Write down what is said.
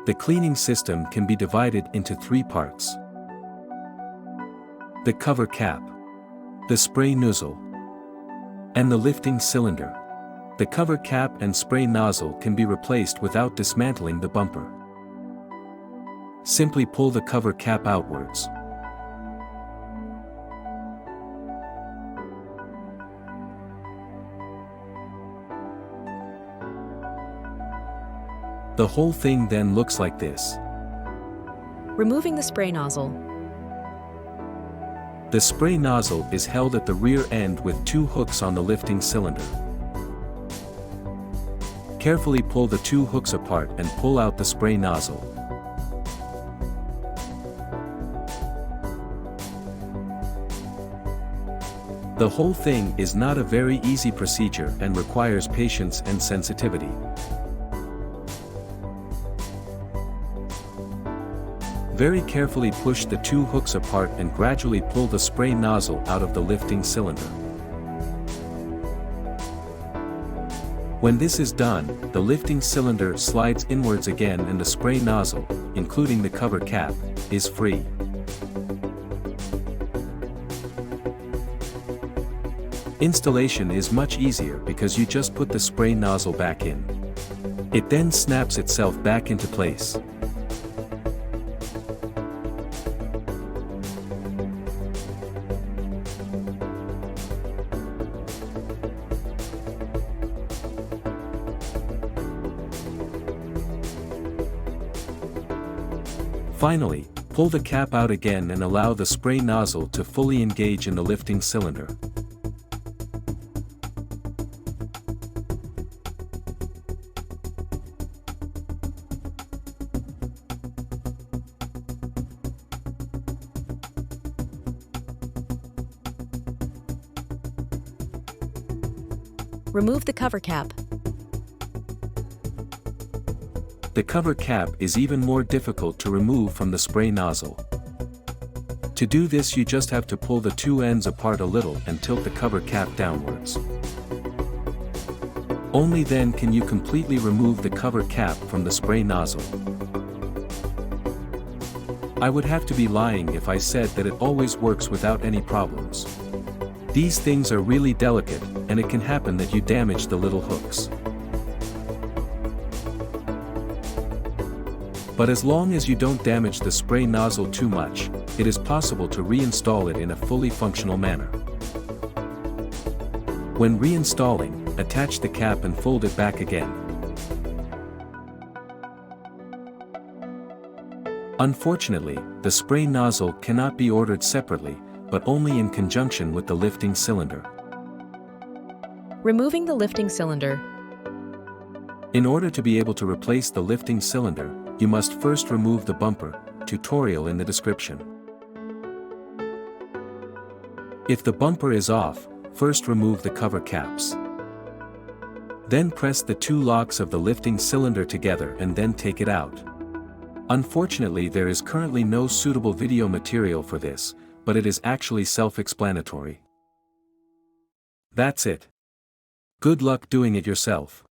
The cleaning system can be divided into three parts: the cover cap, the spray nozzle, and the lifting cylinder. The cover cap and spray nozzle can be replaced without dismantling the bumper. Simply pull the cover cap outwards. The whole thing then looks like this. Removing the spray nozzle. The spray nozzle is held at the rear end with two hooks on the lifting cylinder. Carefully pull the two hooks apart and pull out the spray nozzle. The whole thing is not a very easy procedure and requires patience and sensitivity. Very carefully push the two hooks apart and gradually pull the spray nozzle out of the lifting cylinder. When this is done, the lifting cylinder slides inwards again and the spray nozzle, including the cover cap, is free. Installation is much easier because you just put the spray nozzle back in. It then snaps itself back into place. Finally, pull the cap out again and allow the spray nozzle to fully engage in the lifting cylinder. Remove the cover cap. The cover cap is even more difficult to remove from the spray nozzle. To do this, you just have to pull the two ends apart a little and tilt the cover cap downwards. Only then can you completely remove the cover cap from the spray nozzle. I would have to be lying if I said that it always works without any problems. These things are really delicate, and it can happen that you damage the little hooks. But as long as you don't damage the spray nozzle too much, it is possible to reinstall it in a fully functional manner. When reinstalling, attach the cap and fold it back again. Unfortunately, the spray nozzle cannot be ordered separately, but only in conjunction with the lifting cylinder. Removing the lifting cylinder. In order to be able to replace the lifting cylinder, you must first remove the bumper, tutorial in the description. If the bumper is off, first remove the cover caps. Then press the two locks of the lifting cylinder together and then take it out. Unfortunately, there is currently no suitable video material for this, but it is actually self-explanatory. That's it. Good luck doing it yourself.